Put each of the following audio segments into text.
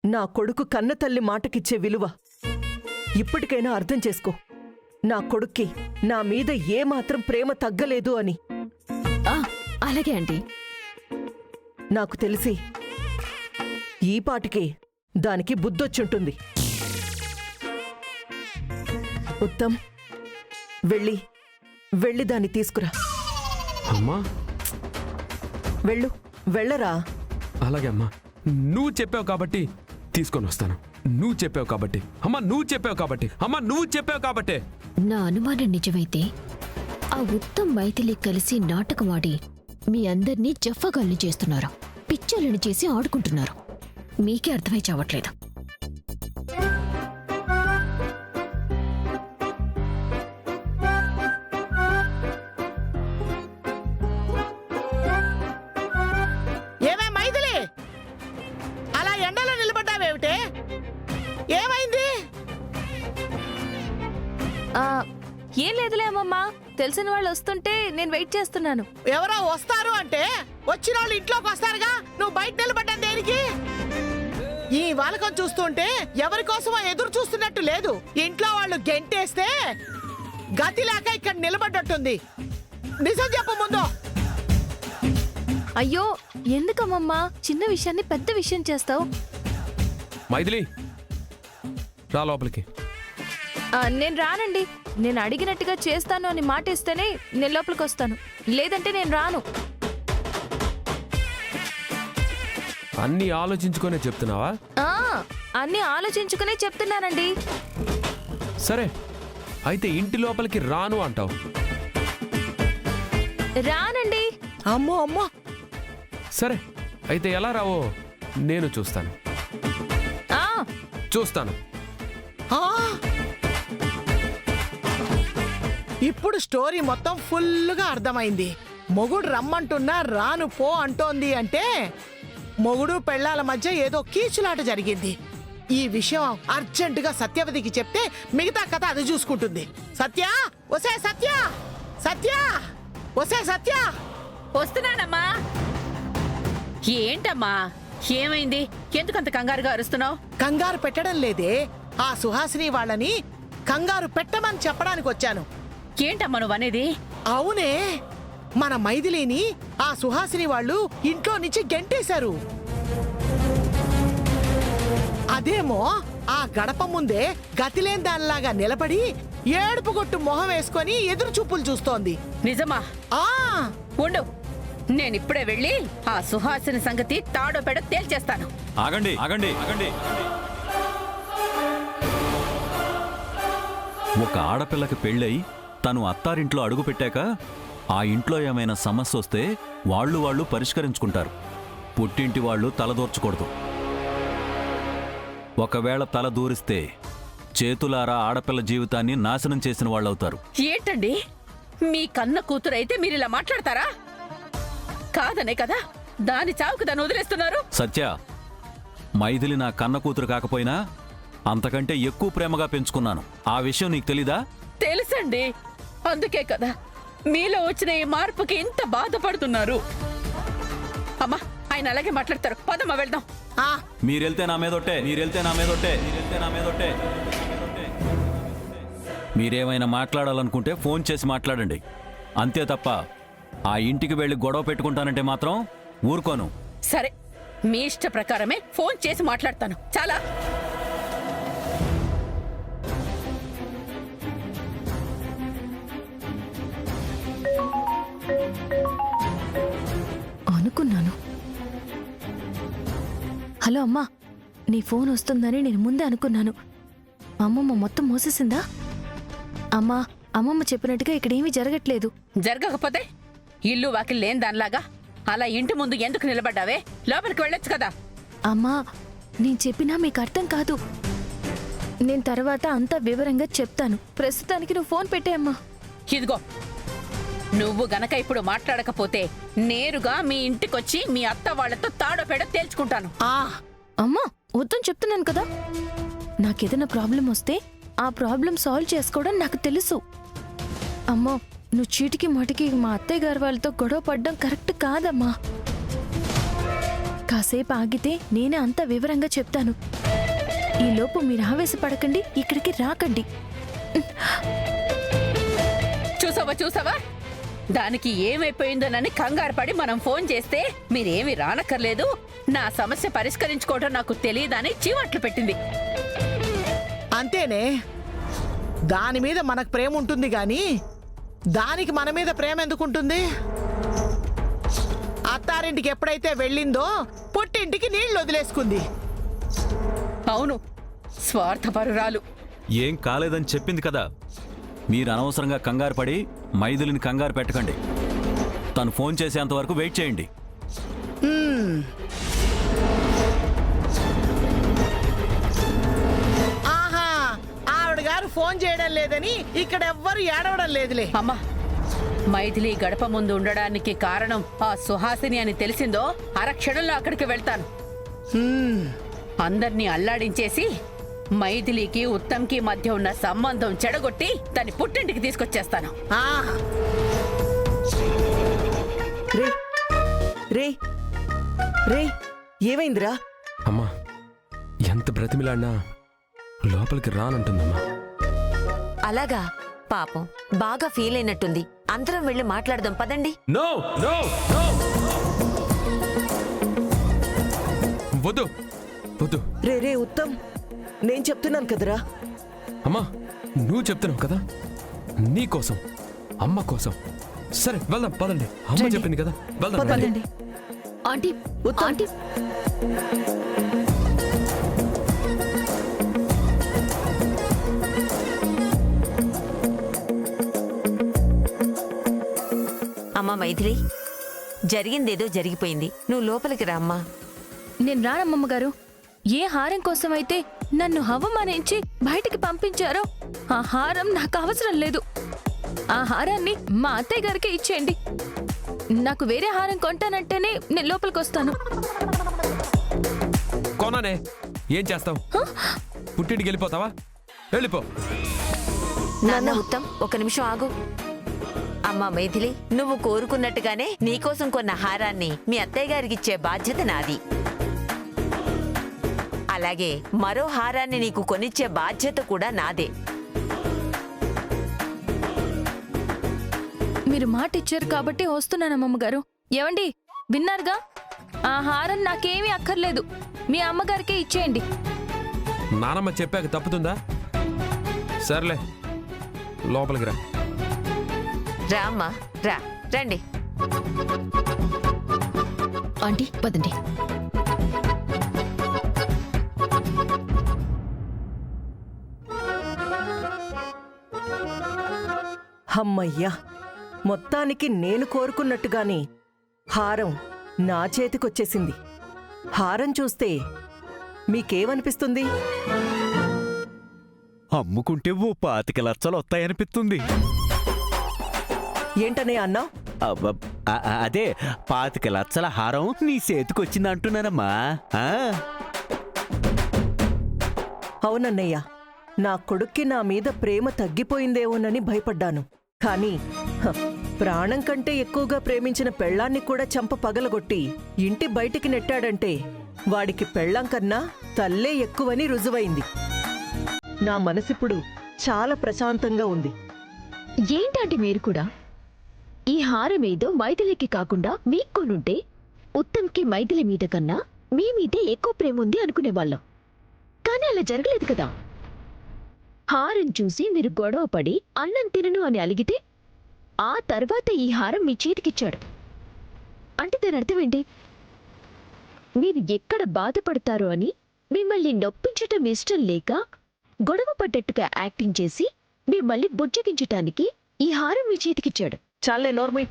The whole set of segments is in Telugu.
నా కొడుకు కన్నతల్లి మాటకిచ్చే విలువ ఇప్పటికైనా అర్థం చేసుకో. నా కొడుక్కి నా మీద ఏమాత్రం ప్రేమ తగ్గలేదు అని. అలాగే ఆంటీ. నాకు తెలిసి ఈ పాటికి దానికి బుద్ధొచ్చుంటుంది. ఉత్తమ్, వెళ్ళి దాన్ని తీసుకురా. అమ్మా, వెళ్ళరా. అలాగే అమ్మా, నువ్వు చెప్పావు కాబట్టి తీసుకొని వస్తాను. నువ్వు చెప్పావు కాబట్టి అమ్మా, నువ్వు చెప్పావు కాబట్టి అమ్మా, నువ్వు చెప్పావు కాబట్టే. నా అనుమానం నిజమైతే ఆ ఉత్తమ్ మైథిలి కలిసి నాటకమాడి మీ అందర్నీ జఫ్ఫగాల్ని చేస్తున్నారు, పిచ్చోళ్ళని చేసి ఆడుకుంటున్నారు. మీకే అర్థమై చావట్లేదు. ఏమే మైథిలి, అలా ఎండలో నిలబడ్డావేమిటే? ఏమైంది? ఏం లేదులే అమ్మమ్మా, తెలిసిన వాళ్ళు వస్తుంటే నేను వెయిట్ చేస్తున్నాను. ఎవరో వస్తారు అంటే వచ్చిన వాళ్ళు ఇంట్లోకి వస్తారుగా, నువ్వు బయట నిలబడ్డా దేనికి? ఈ వాలకం చూస్తుంటే ఎవరి కోసమో ఎదురు చూస్తున్నట్టు లేదు. ఇంట్లో వాళ్ళు గెంటేస్తే గతి లేక ఇక్కడ నిలబడ్డట్టుంది. నిజం చెప్పు ముందు. అయ్యో ఎందుకమ్మమ్మా చిన్న విషయాన్ని పెద్ద విషయం చేస్తావు? మైథిలి, రా లోపలికి. నేను రానండి. నేను అడిగినట్టుగా చేస్తాను అని మాట ఇస్తేనే నేను లోపలికి వస్తాను, లేదంటే నేను రాను. అన్నీ ఆలోచించుకునే చెప్తున్నావా? అన్నీ ఆలోచించుకునే చెప్తున్నానండి. సరే, అయితే ఇంటి లోపలికి రాను అంటావు. రానండి. అమ్మో అమ్మో. సరే, అయితే ఎలా రావో నేను చూస్తాను. చూస్తాను. ఇప్పుడు స్టోరీ మొత్తం ఫుల్గా అర్థమైంది. మొగుడు రమ్మంటున్నా రాను పో అంటోంది అంటే మొగుడు పెళ్ళాల మధ్య ఏదో కీచులాట జరిగింది. ఈ విషయం అర్జెంటుగా సత్యవతికి చెప్తే మిగతా కథ అది చూసుకుంటుంది. సత్య, ఒసే సత్య, సత్య, ఒసే సత్య. వస్తున్నానమ్మా. ఏంటమ్మా, ఏమైంది? ఎందుకంత కంగారుగా అరుస్తున్నావు? కంగారు పెట్టడం లేదే, ఆ సుహాసిని వాళ్ళని కంగారు పెట్టమని చెప్పడానికి వచ్చాను. ఏంటమ్మా నువ్వనేది? అవునే, మన మైథిలిని ఆ సుహాసిని వాళ్ళు ఇంట్లో నుంచి గెంటేశారు. అదేమో ఆ గడప ముందే గతిలేని దానిలాగా నిలబడి ఏడుపుగొట్టు మొహం వేసుకొని ఎదురు చూపులు చూస్తోంది. నిజమా? ఆ ఉండు, నేనిప్పుడే వెళ్ళి ఆ సుహాసిని సంగతి తాడో పెడ తేల్చేస్తాను. ఆగండి ఆగండి ఆగండి. ఒక ఆడపిల్లకి పెళ్ళై తను అత్తారింట్లో అడుగు పెట్టాక ఆ ఇంట్లో ఏమైనా సమస్య వస్తే వాళ్ళు పరిష్కరించుకుంటారు. పుట్టింటి వాళ్ళు తలదూర్చకూడదు. ఒకవేళ తల దూరిస్తే చేతులారా ఆడపిల్ల జీవితాన్ని నాశనం చేసిన వాళ్ళవుతారు. ఏంటండి, మీ కన్న కూతురైతే మీరిలా మాట్లాడతారా? కాదనే కదా దాని చావుకు దాన్ని వదిలేస్తున్నారు. సత్య, మైథిలి నా కన్న కూతురు కాకపోయినా అంతకంటే ఎక్కువ ప్రేమగా పెంచుకున్నాను. ఆ విషయం నీకు తెలీదా? తెలుసండి, అందుకే కదా మీలో వచ్చిన ఈ మార్పుకి ఇంత బాధపడుతున్నారు. అమ్మా, ఆయన అలాగే మాట్లాడతారు. పదమ్మా వెళ్దాం. మీరెళ్తే నా మీదొట్టే, మీరెళ్తే నా మీదొట్టే, మీరెళ్తే నా మీదొట్టే. మీరేమైనా మాట్లాడాలనుకుంటే ఫోన్ చేసి మాట్లాడండి. అంతే తప్ప ఆ ఇంటికి వెళ్ళి గొడవ పెట్టుకుంటానంటే మాత్రం ఊరుకోను. సరే, మీ ఇష్ట ప్రకారమే ఫోన్ చేసి మాట్లాడతాను. చాలా అనుకున్నాను. హలో అమ్మా, నీ ఫోన్ వస్తుందని నేను ముందే అనుకున్నాను. అమ్మమ్మ మొత్తం మోసేసిందా? అమ్మమ్మ చెప్పినట్టుగా ఇక్కడేమీ జరగట్లేదు. జరగకపోతే ఇల్లు వాకిల్ లేని దానిలాగా అలా ఇంటి ముందు ఎందుకు నిలబడ్డావే? లోపలికి వెళ్ళొచ్చు కదా. అమ్మా, నేను చెప్పినా మీకు అర్థం కాదు. నేను తర్వాత అంతా వివరంగా చెప్తాను. ప్రస్తుతానికి నువ్వు ఫోన్ పెట్టేయమ్మా. ఇదిగో, నువ్వు గనక ఇప్పుడు మాట్లాడకపోతే నేరుగా మీ ఇంటికొచ్చి మీ అత్త వాళ్లతో తాడో పెడో తేల్చుకుంటాను. అమ్మా వద్దని చెప్తున్నాను కదా. నాకేదైనా ప్రాబ్లం వస్తే ఆ ప్రాబ్లం సాల్వ్ చేసుకోవడం నాకు తెలుసు. అమ్మో, నువ్వు చీటికి మాటికి మా అత్తయ్య గారి వాళ్ళతో గొడవ పడ్డం కరెక్ట్ కాదమ్మా. కాసేపు ఆగితే నేనే అంత వివరంగా చెప్తాను. ఈలోపు మీరు ఆవేశపడకండి, ఇక్కడికి రాకండి. చూసావా దానికి ఏమైపోయిందోనని కంగారు పడి మనం ఫోన్ చేస్తే మీరేమి రానక్కర్లేదు, నా సమస్య పరిష్కరించుకోవడం నాకు తెలియదని చీవట్లు పెట్టింది. అంతేనే, దాని మీద మనకు ప్రేమ ఉంటుంది గాని దానికి మన మీద ప్రేమ ఎందుకుంటుంది? అత్తారింటికి ఎప్పుడైతే వెళ్ళిందో పుట్టింటికి నీళ్లు వదిలేసుకుంది. అవును, స్వార్థపరురాలు. ఏం కాలేదని చెప్పింది కదా. మీరు అనవసరంగా కంగారు పడి మైథిలిని కంగారు పెట్టకండి. తను ఫోన్ చేసేంత వరకు వెయిట్ చేయండి. ఆహా, ఆవిడ గారు ఫోన్ చేయడం లేదని ఇక్కడ ఎవ్వరు ఏడవడం లేదులే. అమ్మా, మైథిలి గడప ముందు ఉండడానికి కారణం ఆ సుహాసిని అని తెలిసిందో అరక్షణంలో అక్కడికి వెళ్తాను. అందర్నీ అల్లాడించేసి మైథిలికి ఉత్తమ్కి మధ్య ఉన్న సంబంధం చెడగొట్టి దాన్ని పుట్టింటికి తీసుకొచ్చేస్తాను. ఆ, రే రే రే ఏమైందిరా? అమ్మా, ఎంత బ్రతిమిలాడినా లోపలికి రానంటుందమ్మా. అలాగా, పాపం బాగా ఫీల్ అయినట్టుంది. అందరం వెళ్ళి మాట్లాడదాం పదండి. నో నో నో, వద్దు వద్దు. రే రే ఉత్తమ్, నేను చెప్తున్నాను కదరా. అమ్మా, నువ్వు చెప్తున్నావు కదా, నీ కోసం, అమ్మ కోసం. సరే వెళ్దాం, పదండి. అమ్మ చెప్పింది కదా, వెళ్దాం. పదండి. ఆంటీ, ఆంటీ, అమ్మా మైథిలి, జరిగిందేదో జరిగిపోయింది. నువ్వు లోపలికి రా అమ్మా. నేను రానమ్మమ్మ గారు. ఏ హారం కోసమైతే నన్ను అవమానించి బయటికి పంపించారో ఆ హారం నాకు అవసరం లేదు. ఆ హారాన్ని మా అత్తయ్య గారికి ఇచ్చేయండి. నాకు వేరే హారం కొంటానంటేనే నేను లోపలికి వస్తాను. కొనానే, ఏం చేస్తావు? పుట్టింటికి వెళ్ళిపోతావా? వెళ్ళిపో. నాన్న ఉత్తమ్, ఒక నిమిషం ఆగు. అమ్మా మైథిలి, నువ్వు కోరుకున్నట్టుగానే నీకోసం కొన్న హారాన్ని మీ అత్తయ్య గారికి ఇచ్చే బాధ్యత నాది. అలాగే మరో హారాన్ని నీకు కొనిచ్చే బాధ్యత కూడా నాదే. మీరు మాట ఇచ్చారు కాబట్టి వస్తున్నానమ్మమ్మ గారు. ఏవండి, విన్నారుగా? ఆ హారం నాకేమీ అక్కర్లేదు, మీ అమ్మగారికే ఇచ్చేయండి. నానమ్మ చెప్పాక తప్పుతుందా? సర్లే, లోపలికి రా. రా అమ్మా, రా, రండి. ఆంటీ పదండి. అమ్మయ్యా, మొత్తానికి నేను కోరుకున్నట్టుగానే హారం నా చేతికొచ్చేసింది. హారం చూస్తే మీకేమనిపిస్తుంది? అమ్ముకుంటే ఓ 25 లక్షలు వస్తాయనిపిస్తుంది. ఏంటనే అన్నావు? అదే 25 లక్షల హారం నీ చేతికొచ్చిందంటున్నానమ్మా. అవునన్నయ్య, నా కొడుక్కి నా మీద ప్రేమ తగ్గిపోయిందేమోనని భయపడ్డాను. కానీ ప్రాణం కంటే ఎక్కువగా ప్రేమించిన పెళ్ళాన్ని కూడా చంప పగలగొట్టి ఇంటి బయటికి నెట్టాడంటే వాడికి పెళ్ళాం కన్నా తల్లే ఎక్కువని రుజువైంది. నా మనసిప్పుడు చాలా ప్రశాంతంగా ఉంది. ఏంటంటే మీరు కూడా ఈ హారం ఏదో మైథిలికి కాకుండా మీకు కొనుంటే ఉత్తమ్కి మైథిలి మీద కన్నా మీ మీదే ఎక్కువ ప్రేమ ఉంది అనుకునేవాళ్ళం. కానీ అలా జరగలేదు కదా. హారం చూసి మీరు గొడవ పడి అన్నం తినను అని అలిగితే ఆ తర్వాత ఈ హారం మీ చేతికిచ్చాడు. అంటే దాని అర్థం ఏంటి? మీరు ఎక్కడ బాధపడతారో అని మిమ్మల్ని నొప్పించటం ఇష్టం లేక గొడవ పడ్డట్టుగా యాక్టింగ్ చేసి మిమ్మల్ని బుజ్జగించటానికి ఈ హారం మీ చేతికిచ్చాడు. చాలే నోర్మై.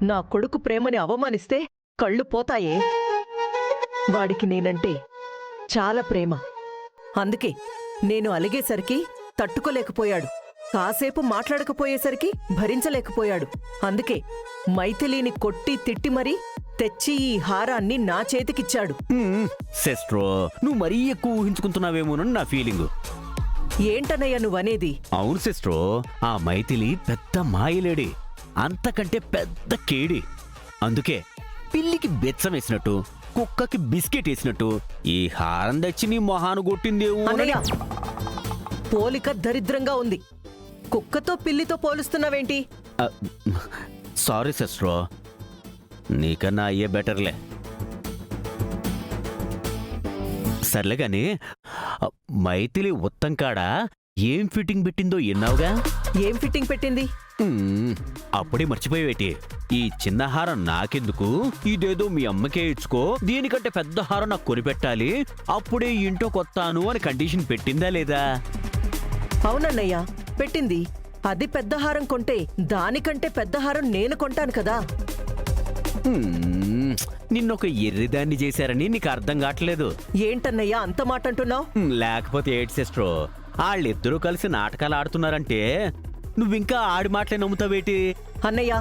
నా కొడుకు ప్రేమని అవమానిస్తే కళ్ళు పోతాయే. వాడికి నేనంటే చాలా ప్రేమ. అందుకే నేను అలిగేసరికి తట్టుకోలేకపోయాడు, కాసేపు మాట్లాడకపోయేసరికి భరించలేకపోయాడు. అందుకే మైథిలిని కొట్టి తిట్టి మరీ తెచ్చి ఈ హారాన్ని నా చేతికిచ్చాడు. సిస్ట్రో, నువ్వు మరీ ఎక్కువ ఊహించుకుంటున్నావేమోనని నా ఫీలింగు. ఏంటన్నయ్య నువ్వనేది? అవును సిస్ట్రో, ఆ మైథిలి పెద్ద మాయలేడి, అంతకంటే పెద్ద కేడి. అందుకే పిల్లికి బెచ్చం వేసినట్టు కుక్కకి బిస్కెట్ వేసినట్టు ఈ హారం తెచ్చి నీ మొహాను కొట్టిందేమో అన్నయ్య పోలిక దరిద్రంగా ఉంది. కుక్కతో పిల్లితో పోలుస్తున్నావేంటి? సారీ సిస్టర్, నీకన్నా అయ్యే బెటర్లే. సర్లే గాని మైథిలి ఉత్తం కాడ ఏం ఫిట్టింగ్ పెట్టిందో ఎన్నావుగా? ఏం ఫిట్టింగ్ పెట్టింది? అప్పుడే మర్చిపోయేటి. ఈ చిన్న హారం నాకెందుకు, ఇదేదో మీ అమ్మకే ఇచ్చుకో, దీనికంటే పెద్ద హారం నాకు కొనిపెట్టాలి, అప్పుడే ఇంట్లో కొత్తాను అని కండిషన్ పెట్టిందా లేదా? అవునన్నయ్య పెట్టింది. అది పెద్ద హారం కొంటే దానికంటే పెద్ద హారం నేను కొంటాను కదా. నిన్నొక ఎర్రిదాన్ని చేశారని నీకు అర్థం కావట్లేదు. ఏంటన్నయ్య అంత మాట అంటున్నావు? లేకపోతే ఏడ్ సిస్టర్, వాళ్ళిద్దరూ కలిసి నాటకాలు ఆడుతున్నారంటే నువ్వింకా ఆడి మాటలే నమ్ముతావేటి? అన్నయ్య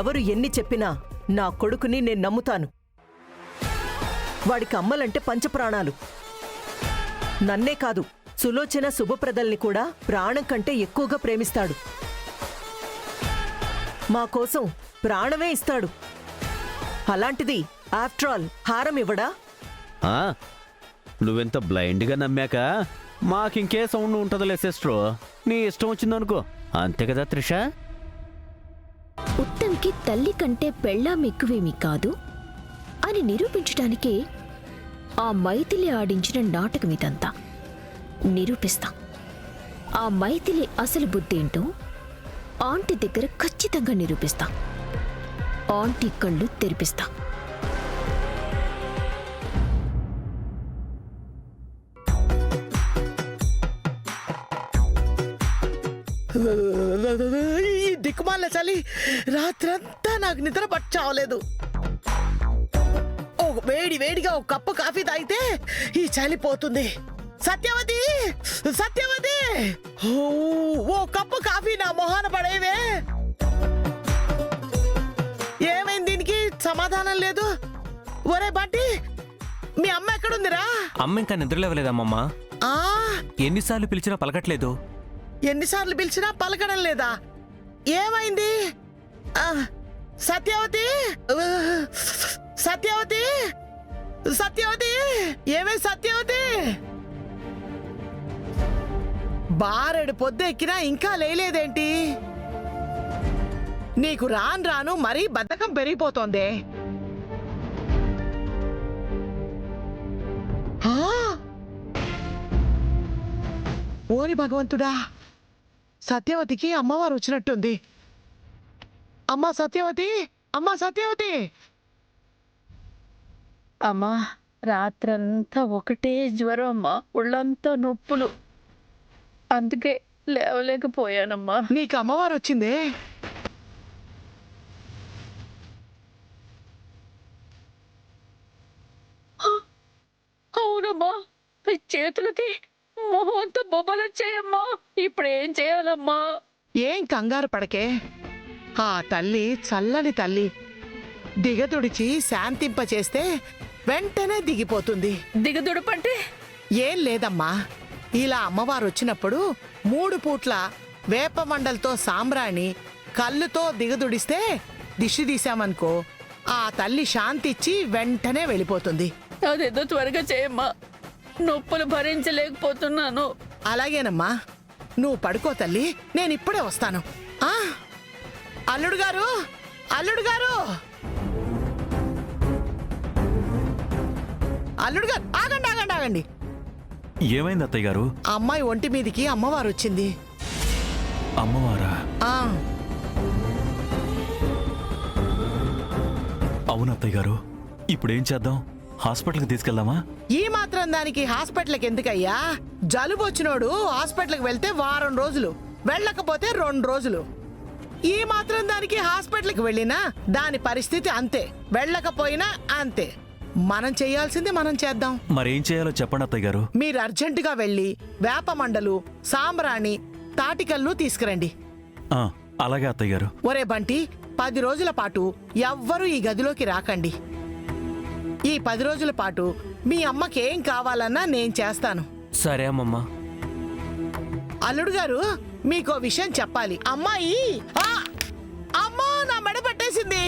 ఎవరు ఎన్ని చెప్పినా నా కొడుకుని నేను నమ్ముతాను. వాడికి అమ్మలంటే పంచప్రాణాలు. నన్నే కాదు, సులోచన శుభప్రదల్ని కూడా ప్రాణం కంటే ఎక్కువగా ప్రేమిస్తాడు. మా కోసం ప్రాణమే ఇస్తాడు. అలాంటిది ఆఫ్టర్ ఆల్ హారం ఇవ్వడా? నువ్వెంత బ్లైండ్గా నమ్మాక మాకింకే సౌండ్ ఉంటుందిలే సిస్టర్. నీ ఇష్టం వచ్చిందనుకో, అంతే కదా త్రిష? ఉత్తంకి తల్లి కంటే పెళ్ళాం ఎక్కువేమీ కాదు అని నిరూపించడానికే ఆ మైథిలి ఆడించిన నాటకం ఇదంతా. నిరూపిస్తా. ఆ మైథిలి అసలు బుద్ధేంటో ఆంటీ దగ్గర ఖచ్చితంగా నిరూపిస్తా. ఆంటీ కళ్ళు తెరిపిస్తా. ఈ దిక్కుమాల చలి రాత్రంతా నాకు నిద్ర పట్టావలేదు. వేడి వేడిగా ఒక కప్పు కాఫీ తాగితే ఈ చలి పోతుంది. సత్యవతి, సత్యవతి, ఓ కప్పు కాఫీ నా మొహాన పడేవే. ఏమైంది? దీనికి సమాధానం లేదు. ఒరే బంటి, మీ అమ్మ ఎక్కడుందిరా? అమ్మ ఇంకా నిద్రలేవలేదమ్మమ్మా. ఆ ఎన్నిసార్లు పిలిచినా పలకట్లేదు. ఎన్నిసార్లు పిలిచినా పలకడం లేదా? ఏమైంది? సత్యవతి, సత్యవతి, సత్యవతి, ఏమే సత్యవతి? బారెడు పొద్దు ఎక్కినా ఇంకా లేలేదేంటి? నీకు రాను రాను మరీ బద్ధకం పెరిగిపోతోంది. ఓరి భగవంతుడా, సత్యవతికి అమ్మవారు వచ్చినట్టుంది. అమ్మా సత్యవతి, అమ్మా సత్యవతి. అమ్మా, రాత్రంతా ఒకటే జ్వరం అమ్మా, ఒళ్ళంతా నొప్పులు, అందుకే లేవలేకపోయానమ్మా. నీకు అమ్మవారు వచ్చిందే? అవునమ్మా, చేతులకి మొహంతో బొబ్బలు వచ్చాయమ్మా. ఇప్పుడు ఏం చేయాలమ్మా? ఏం కంగారు పడకే. ఆ తల్లి చల్లని తల్లి, దిగదుడిచి శాంతింపచేస్తే వెంటనే దిగిపోతుంది. దిగదుడుపంటే? ఏం లేదమ్మా, ఇలా అమ్మవారు వచ్చినప్పుడు 3 పూట్ల వేప మండలతో సాంబ్రాణి కళ్ళుతో దిగదుడిస్తే దిష్టి తీశామనుకో, ఆ తల్లి శాంతిచ్చి వెంటనే వెళ్ళిపోతుంది. అదేదో త్వరగా చేయమ్మా, నొప్పులు భరించలేకపోతున్నాను. అలాగేనమ్మా, నువ్వు పడుకో తల్లి, నేను ఇప్పుడే వస్తాను. అల్లుడు గారు, అల్లుడు గారు, అల్లుడు గారు, ఆగండి ఆగండి ఆగండి. ఏమైంది అత్తయ్య గారు? అమ్మాయి ఒంటి మీదికి అమ్మవారు వచ్చింది. అమ్మవారా? అవును అత్తయ్య గారు, ఇప్పుడేం చేద్దాం? హాస్పిటల్కి తీసుకెళ్దామా? ఈ మాత్రం దానికి హాస్పిటల్కి ఎందుకయ్యా? జలుబు వచ్చినోడు హాస్పిటల్కి వెళ్తే వారం రోజులు, వెళ్ళకపోతే 2 రోజులు. ఈ మాత్రం దానికి హాస్పిటల్కి వెళ్ళినా దాని పరిస్థితి అంతే, వెళ్ళకపోయినా అంతే. మనం చేయాల్సింది మనం చేద్దాం. మరేం చేయాలో చెప్పండి అత్తయ్య గారు. మీరు అర్జెంటుగా వెళ్ళి వేప మండలు, సాంబ్రాణి, తాటికల్లు తీసుకురండి. అలాగే అత్తయ్య గారు. ఒరే బంటి, 10 రోజుల పాటు ఎవ్వరూ ఈ గదిలోకి రాకండి. ఈ 10 రోజుల పాటు మీ అమ్మకేం కావాలన్నా నేను చేస్తాను. సరే అమ్మమ్మా. అల్లుడు గారు, మీకో విషయం చెప్పాలి. అమ్మాయి అమ్మా, నా మెడ పట్టేసింది.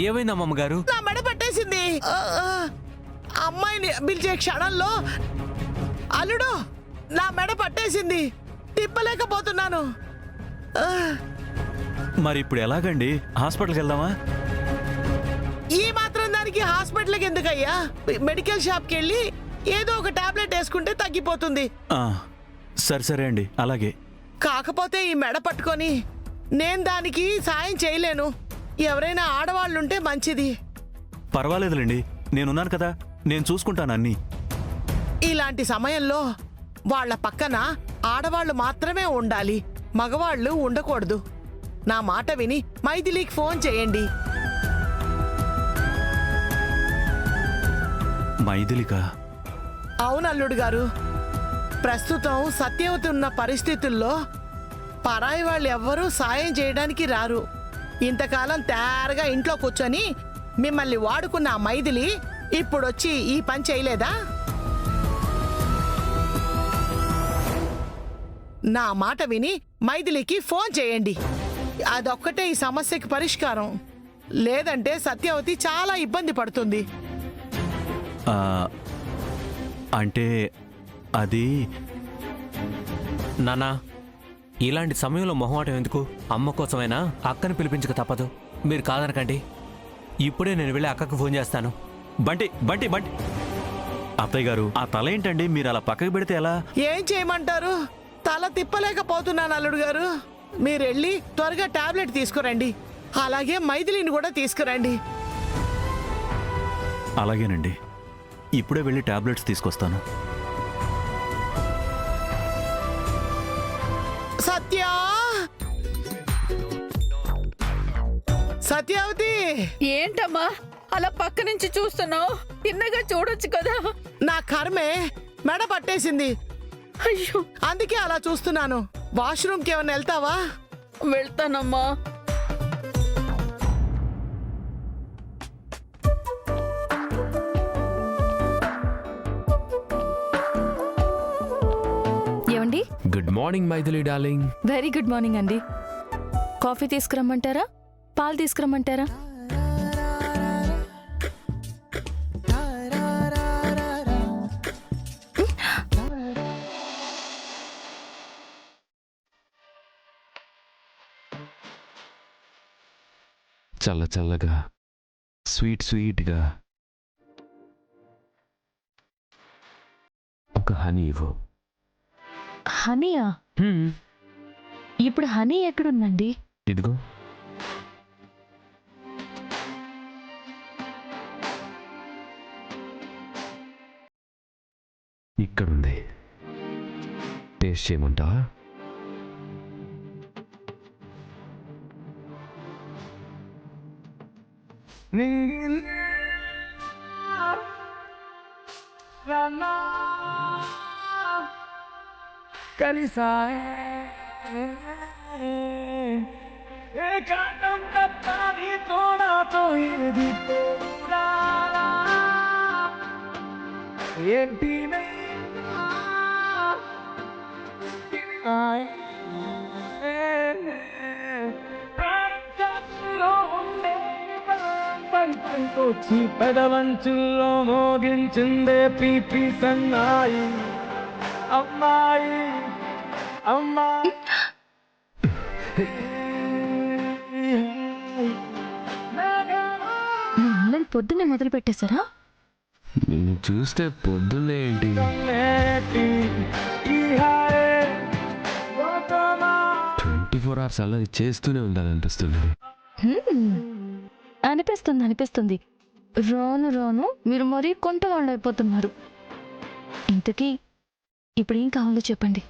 ఏమైంది అమ్మమ్మగారు? నా మెడ పట్టేసింది. అమ్మాయిని పిలిచే క్షణంలో అల్లుడు నా మెడ పట్టేసింది, తిప్పలేకపోతున్నాను. మరి ఇప్పుడు ఎలాగండి? హాస్పిటల్కి వెళ్దామా? ఈ మాత్రం దానికి హాస్పిటల్కి ఎందుకయ్యా? మెడికల్ షాప్కి వెళ్ళి ఏదో ఒక టాబ్లెట్ వేసుకుంటే తగ్గిపోతుంది. సరే సరే అండి, అలాగే. కాకపోతే ఈ మెడ పట్టుకొని నేను దానికి సాయం చేయలేను. ఎవరైనా ఆడవాళ్ళుంటే మంచిది. పర్వాలేదులేండి, నేనున్నాను కదా, నేను చూసుకుంటాను అన్నీ. ఇలాంటి సమయంలో వాళ్ళ పక్కన ఆడవాళ్లు మాత్రమే ఉండాలి, మగవాళ్ళు ఉండకూడదు. నా మాట విని మైథిలికి ఫోన్ చేయండి. మైథిలికా? అవునల్లుడు గారు, ప్రస్తుతం సత్యవతి ఉన్న పరిస్థితుల్లో పరాయి వాళ్ళు ఎవ్వరూ సాయం చేయడానికి రారు. ఇంతకాలం తయారుగా ఇంట్లో కూర్చొని మిమ్మల్ని వాడుకున్న ఆ మైథిలి ఇప్పుడొచ్చి ఈ పని చేయలేదా? నా మాట విని మైథిలికి ఫోన్ చేయండి. అదొక్కటే ఈ సమస్యకి పరిష్కారం. లేదంటే సత్యవతి చాలా ఇబ్బంది పడుతుంది. అంటే అది... నానా, ఇలాంటి సమయంలో మొహమాటం ఎందుకు? అమ్మ కోసమైనా అక్కని పిలిపించక తప్పదు. మీరు కాదనకండి. ఇప్పుడే నేను వెళ్ళి అక్కకు ఫోన్ చేస్తాను. బంటి బంటి బంటి అత్తయ్య గారు, ఆ తల ఏంటండి మీరు అలా పక్కకు పెడితే ఎలా? ఏం చేయమంటారు? తల తిప్పలేకపోతున్నాను అల్లుడు గారు. మీరెళ్ళి త్వరగా టాబ్లెట్ తీసుకురండి. అలాగే మైథిలిని కూడా తీసుకురండి. అలాగేనండి, ఇప్పుడే వెళ్ళి టాబ్లెట్స్ తీసుకొస్తాను. సత్యావతి! ఏంటమ్మా అలా పక్క నుంచి చూస్తున్నావు? తిన్నగా చూడొచ్చు కదా. నా కర్మే, మెడ పట్టేసింది. అయ్యో, అందుకే అలా చూస్తున్నాను. వాష్రూమ్కి ఏమైనా వెళ్తావా? వెళ్తానమ్మా. ఏమండి? Good morning Maithili darling. Very good morning అండి. కాఫీ తీసుకురమ్మంటారా, పాలు తీసుకురమ్మంటారా? చల్ల చల్లగా, స్వీట్ స్వీట్గా ఒక హనీ ఇవ్వు. హనీయా? ఇప్పుడు హనీ ఎక్కడుందండి? ఇదిగో. ఇక్కడుంది. టేస్ట్ చేయమంటావా? పెదవంచుల్లో మోగించిందే పీపీ సన్నాయి. అమ్మాయి అమ్మాయి పొద్దున్నే మొదలు పెట్టేశారా? నిన్ను చూస్తే పొద్దున్నే ఏంటి 24 hours అలా చేస్తూనే ఉండాలనిపిస్తుంది. అనిపిస్తుంది. రాను రాను మీరు మరీ కొంట వాళ్ళు అయిపోతున్నారు. ఇంతకీ ఇప్పుడు ఏం కావాలో చెప్పండి.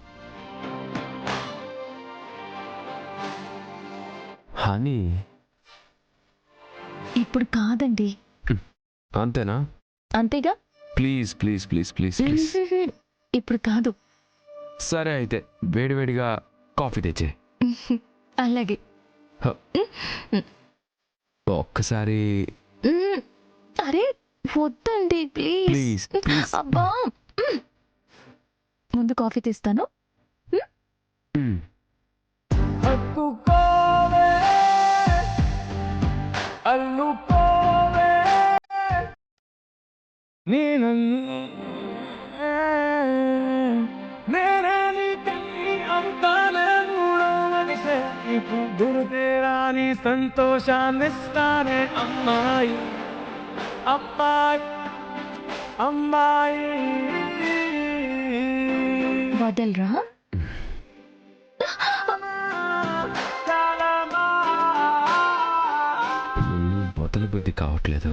హనీ ఇప్పుడు కాదండి. అంతేనా? అంతేగా. Please please please please please. ఇప్పుడు కాదు. సరే అయితే వేడివేడిగా కాఫీ తెచ్చే. అలాగే. ఒక్కసారి. అరే వద్దండి ప్లీజ్. అబ్బా, ముందు కాఫీ తీస్తాను. అల్లుకో నేనే నీకన్నీ అంతానే మూడవనిసే ఇప్పుడు గురుదేరాని సంతోషాన్నిస్తానే అమ్మాయి అమ్మాయి అమ్మాయి వదలరా. బొత్తల బుద్ధి కావట్లేదు.